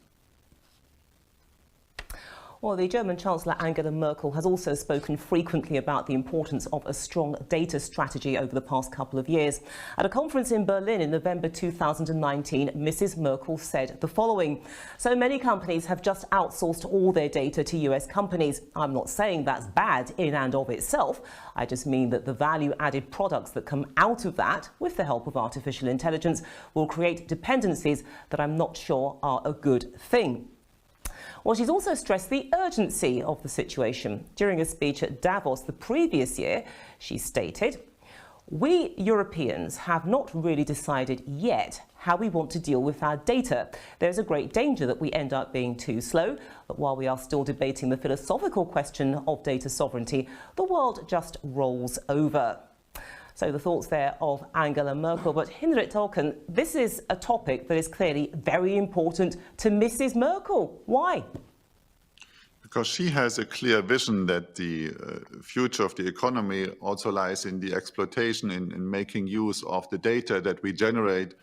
Well, the German Chancellor Angela Merkel has also spoken frequently about the importance of a strong data strategy over the past couple of years. At a conference in Berlin in November 2019, Mrs. Merkel said the following: "So many companies have just outsourced all their data to US companies. I'm not saying that's bad in and of itself. I just mean that the value-added products that come out of that, with the help of artificial intelligence, will create dependencies that I'm not sure are a good thing." Well, she's also stressed the urgency of the situation. During a speech at Davos the previous year, she stated, "We Europeans have not really decided yet how we want to deal with our data. There's a great danger that we end up being too slow, but while we are still debating the philosophical question of data sovereignty, the world just rolls over." So the thoughts there of Angela Merkel. But Hinrich Tolkien, this is a topic that is clearly very important to Mrs. Merkel. Why? Because she has a clear vision that the future of the economy also lies in the exploitation, in making use of the data that we generate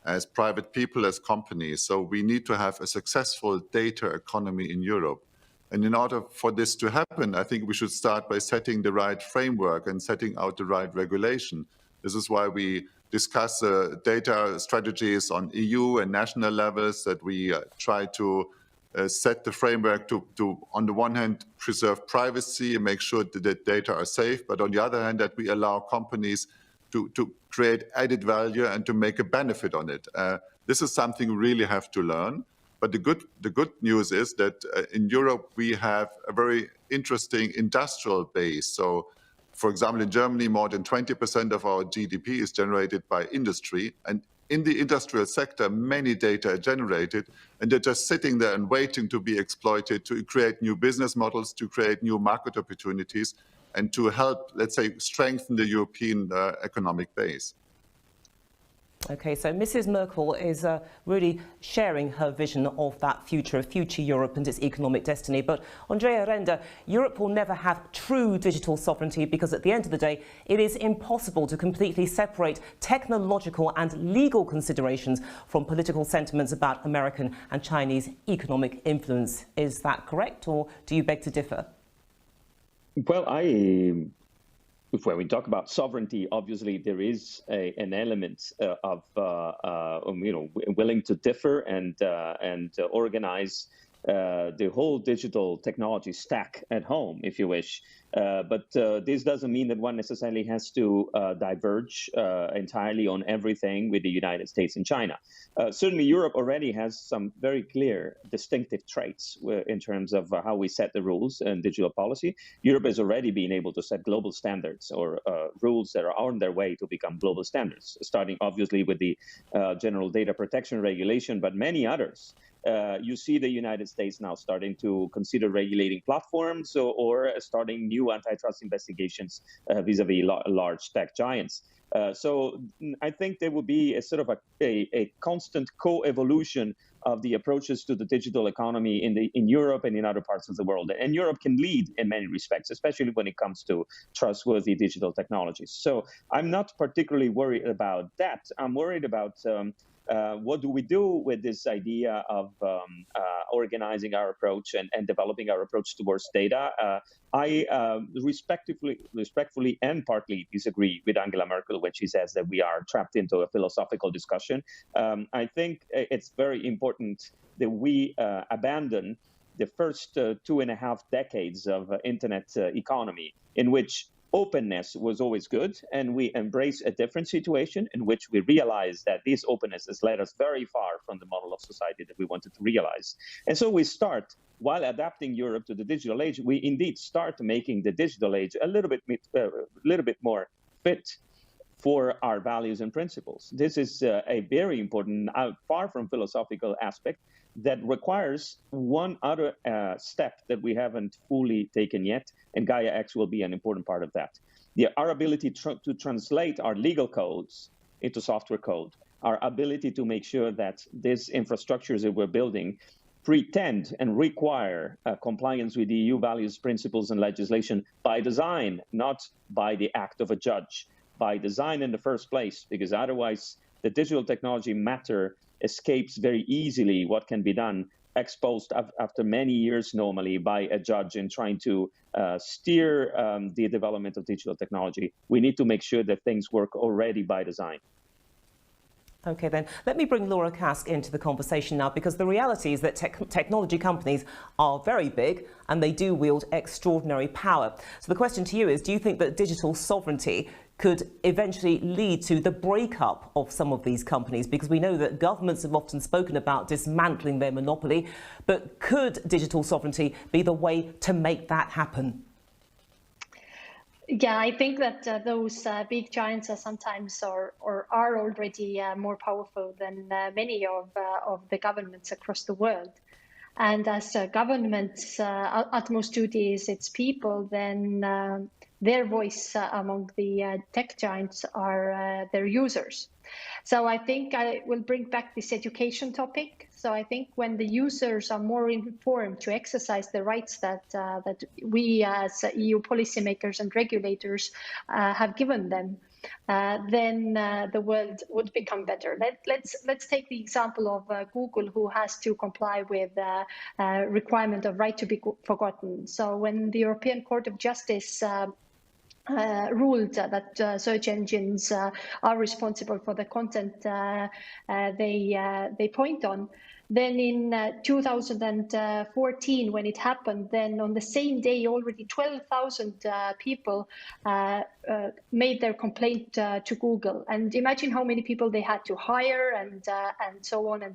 as private people, as companies. So we need to have a successful data economy in Europe. And in order for this to happen, I think we should start by setting the right framework and setting out the right regulation. This is why we discuss data strategies on EU and national levels, that we try to set the framework to, on the one hand, preserve privacy and make sure that the data are safe, but on the other hand, that we allow companies to create added value and to make a benefit on it. This is something we really have to learn. But the good news is that in Europe, we have a very interesting industrial base. So, for example, in Germany, more than 20% of our GDP is generated by industry. And in the industrial sector, many data are generated, and they're just sitting there and waiting to be exploited, to create new business models, to create new market opportunities, and to help, let's say, strengthen the European economic base. OK, so Mrs. Merkel is really sharing her vision of that future Europe and its economic destiny. But Andrea Renda, Europe will never have true digital sovereignty because at the end of the day, it is impossible to completely separate technological and legal considerations from political sentiments about American and Chinese economic influence. Is that correct, or do you beg to differ? Well, when we talk about sovereignty, obviously there is an element of willing to differ and organize the whole digital technology stack at home, if you wish. But this doesn't mean that one necessarily has to diverge entirely on everything with the United States and China. Certainly, Europe already has some very clear distinctive traits in terms of how we set the rules and digital policy. Europe has already been able to set global standards or rules that are on their way to become global standards, starting obviously with the General Data Protection Regulation, but many others You see the United States now starting to consider regulating platforms or starting new antitrust investigations vis-a-vis large tech giants. So I think there will be a sort of a constant co-evolution of the approaches to the digital economy in Europe and in other parts of the world. And Europe can lead in many respects, especially when it comes to trustworthy digital technologies. So I'm not particularly worried about that. I'm worried about what do we do with this idea of organizing our approach and developing our approach towards data. I respectfully and partly disagree with Angela Merkel when she says that we are trapped into a philosophical discussion. I think it's very important that we abandon the first 2.5 decades of internet economy in which openness was always good, and we embrace a different situation in which we realize that this openness has led us very far from the model of society that we wanted to realize. And so we start, while adapting Europe to the digital age, we indeed start making the digital age a little bit more fit for our values and principles. This is a very important, far from philosophical aspect that requires one other step that we haven't fully taken yet, and Gaia X will be an important part of that. Our ability to translate our legal codes into software code, our ability to make sure that these infrastructures that we're building pretend and require compliance with EU values, principles, and legislation by design, not by the act of a judge, by design in the first place, because otherwise the digital technology matter escapes very easily what can be done exposed after many years normally by a judge in trying to steer the development of digital technology. We need to make sure that things work already by design. OK, then let me bring Laura Kask into the conversation now, because the reality is that technology companies are very big and they do wield extraordinary power. So the question to you is, do you think that digital sovereignty could eventually lead to the breakup of some of these companies? Because we know that governments have often spoken about dismantling their monopoly, but could digital sovereignty be the way to make that happen? Yeah, I think that those big giants are sometimes or are already more powerful than many of the governments across the world. And as government's utmost duty is its people, then their voice among the tech giants are their users. So I think I will bring back this education topic. So I think when the users are more informed to exercise the rights that we as EU policymakers and regulators have given them, then the world would become better. Let's take the example of Google, who has to comply with requirement of right to be forgotten. So when the European Court of Justice ruled that search engines are responsible for the content they point on, then in 2014, when it happened, then on the same day, already 12,000 people made their complaint to Google. And imagine how many people they had to hire and so on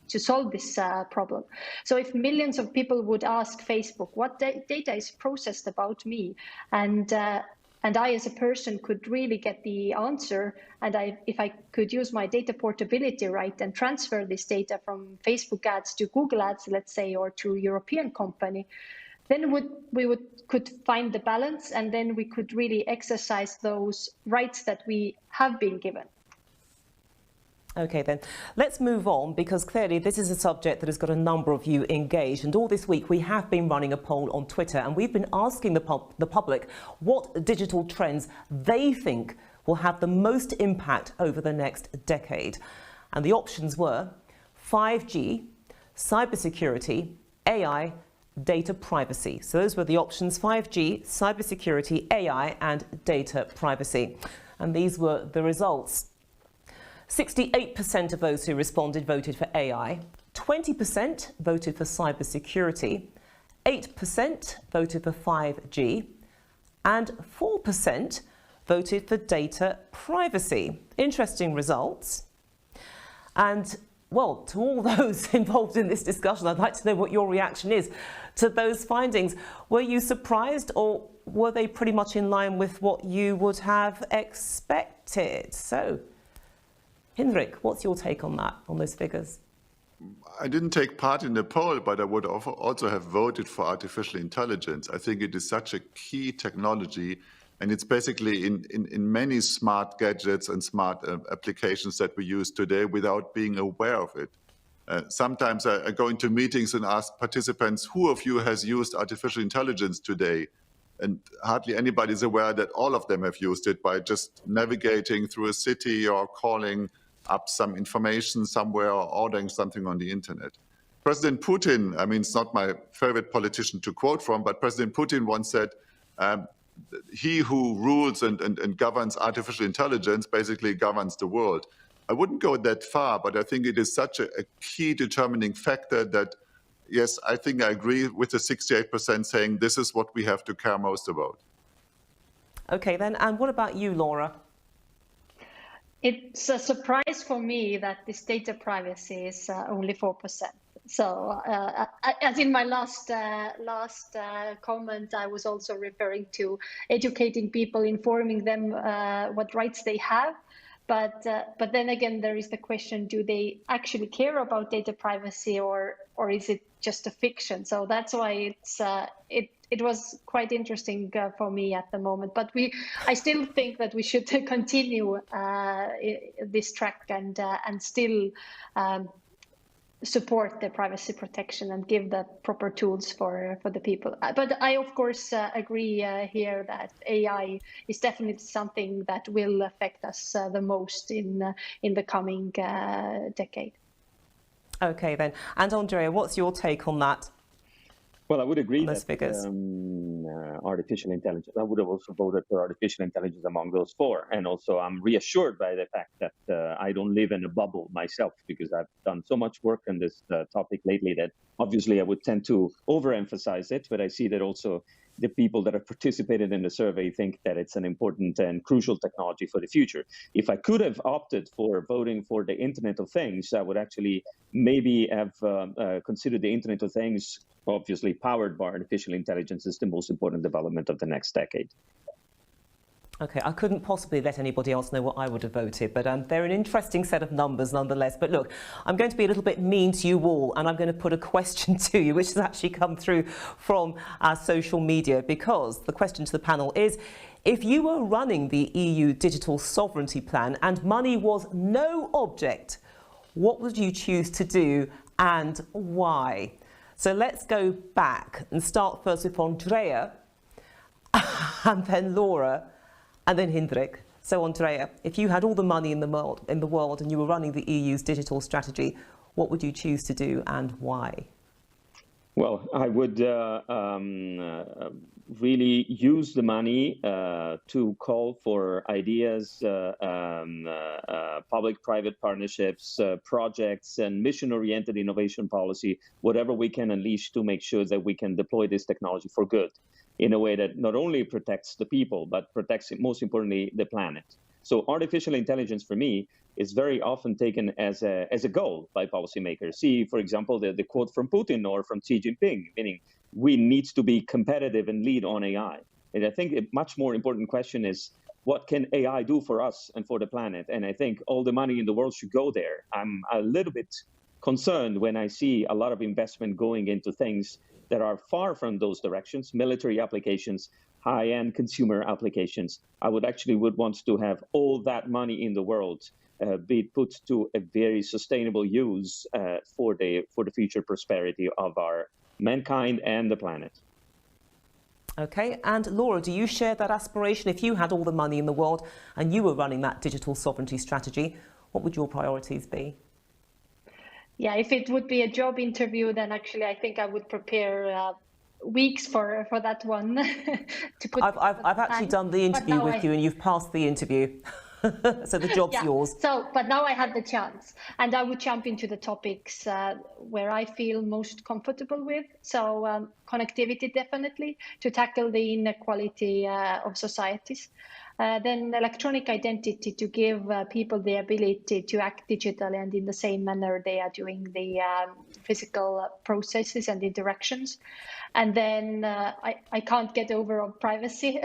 to solve this problem. So if millions of people would ask Facebook, what data is processed about me? And I as a person could really get the answer, and if I could use my data portability right and transfer this data from Facebook ads to Google ads, let's say, or to a European company, then we could find the balance, and then we could really exercise those rights that we have been given. OK, then let's move on, because clearly this is a subject that has got a number of you engaged. And all this week we have been running a poll on Twitter, and we've been asking the public what digital trends they think will have the most impact over the next decade. And the options were 5G, cybersecurity, AI, data privacy. So those were the options: 5G, cybersecurity, AI and data privacy. And these were the results. 68% of those who responded voted for AI, 20% voted for cybersecurity, 8% voted for 5G, and 4% voted for data privacy. Interesting results. And, well, to all those involved in this discussion, I'd like to know what your reaction is to those findings. Were you surprised, or were they pretty much in line with what you would have expected? So, Hinrik, what's your take on that, on those figures? I didn't take part in the poll, but I would also have voted for artificial intelligence. I think it is such a key technology, and it's basically in many smart gadgets and smart applications that we use today without being aware of it. Sometimes I go into meetings and ask participants, who of you has used artificial intelligence today? And hardly anybody is aware that all of them have used it by just navigating through a city or calling up some information somewhere or ordering something on the internet. President Putin, I mean, it's not my favorite politician to quote from, but President Putin once said, he who rules and governs artificial intelligence basically governs the world. I wouldn't go that far, but I think it is such a key determining factor that, yes, I think I agree with the 68% saying this is what we have to care most about. Okay, then, and what about you, Laura? It's a surprise for me that this data privacy is only 4%. So, as in my last comment, I was also referring to educating people, informing them what rights they have. But then again, there is the question: do they actually care about data privacy, or is it just a fiction? So that's why it was quite interesting for me at the moment. But I still think that we should continue this track and still support the privacy protection and give the proper tools for the people. But I, of course, agree here that AI is definitely something that will affect us the most in the coming decade. Okay, then. And Andrea, what's your take on that? Well, I would agree on those that figures. Artificial intelligence, I would have also voted for artificial intelligence among those four. And also I'm reassured by the fact that I don't live in a bubble myself, because I've done so much work on this topic lately that obviously I would tend to overemphasize it, but I see that also the people that have participated in the survey think that it's an important and crucial technology for the future. If I could have opted for voting for the Internet of Things, I would actually maybe have considered the Internet of Things, obviously powered by artificial intelligence, as the most important development of the next decade. Okay, I couldn't possibly let anybody else know what I would have voted, but they're an interesting set of numbers nonetheless. But look, I'm going to be a little bit mean to you all, and I'm going to put a question to you, which has actually come through from our social media, because the question to the panel is, if you were running the EU Digital Sovereignty Plan and money was no object, what would you choose to do and why? So let's go back and start first with Andrea, and then Laura, and then Hendrik. So Andrea, if you had all the money in the world and you were running the EU's digital strategy, what would you choose to do and why? Well, I would really use the money to call for ideas, public-private partnerships, projects, and mission-oriented innovation policy, whatever we can unleash to make sure that we can deploy this technology for good, in a way that not only protects the people, but protects, most importantly, the planet. So artificial intelligence, for me, is very often taken as a goal by policymakers. See, for example, the quote from Putin or from Xi Jinping, meaning we need to be competitive and lead on AI. And I think a much more important question is, what can AI do for us and for the planet? And I think all the money in the world should go there. I'm a little bit concerned when I see a lot of investment going into things that are far from those directions, military applications, high-end consumer applications. I would want to have all that money in the world be put to a very sustainable use for the future prosperity of our mankind and the planet. Okay, and Laura, do you share that aspiration? If you had all the money in the world and you were running that digital sovereignty strategy, what would your priorities be? Yeah, if it would be a job interview, then actually I think I would prepare weeks for that one. I've actually done the interview with you and you've passed the interview. So the job's yours. So, but now I have the chance, and I would jump into the topics where I feel most comfortable with. So connectivity, definitely, to tackle the inequality of societies. then electronic identity to give people the ability to act digitally and in the same manner they are doing the physical processes and interactions. And then I can't get over on privacy.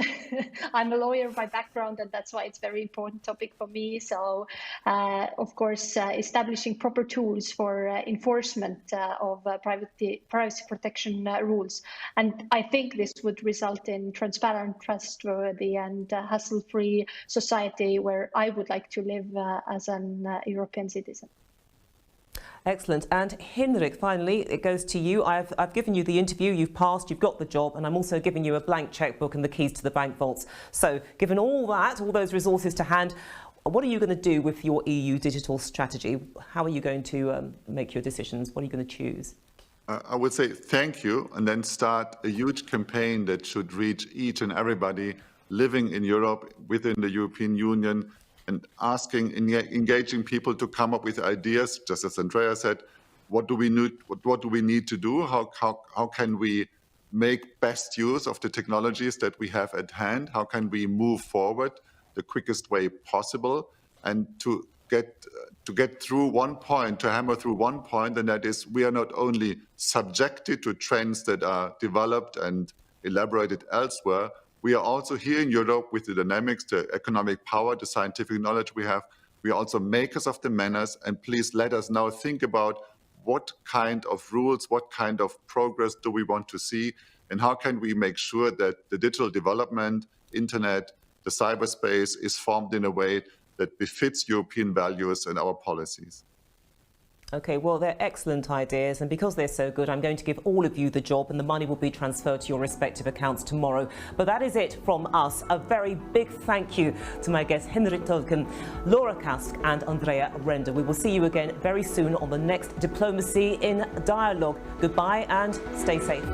I'm a lawyer by background, and that's why it's a very important topic for me. So, of course, establishing proper tools for enforcement of privacy protection rules. And I think this would result in transparent, trustworthy, and hassle-free society where I would like to live as an European citizen. Excellent. And Henrik, finally, it goes to you. I've given you the interview, you've passed, you've got the job, and I'm also giving you a blank checkbook and the keys to the bank vaults. So given all that, all those resources to hand, what are you going to do with your EU digital strategy? How are you going to make your decisions? What are you going to choose? I would say thank you, and then start a huge campaign that should reach each and everybody living in Europe, within the European Union, and engaging people to come up with ideas, just as Andrea said, what do we need to do? How can we make best use of the technologies that we have at hand? How can we move forward the quickest way possible? And to get through one point, to hammer through one point, and that is we are not only subjected to trends that are developed and elaborated elsewhere, we are also here in Europe with the dynamics, the economic power, the scientific knowledge we have. We are also makers of the manners, and please let us now think about what kind of rules, what kind of progress do we want to see, and how can we make sure that the digital development, internet, the cyberspace is formed in a way that befits European values and our policies. OK, well, they're excellent ideas, and because they're so good, I'm going to give all of you the job, and the money will be transferred to your respective accounts tomorrow. But that is it from us. A very big thank you to my guests Henrik Tolken, Laura Kask and Andrea Render. We will see you again very soon on the next Diplomacy in Dialogue. Goodbye and stay safe.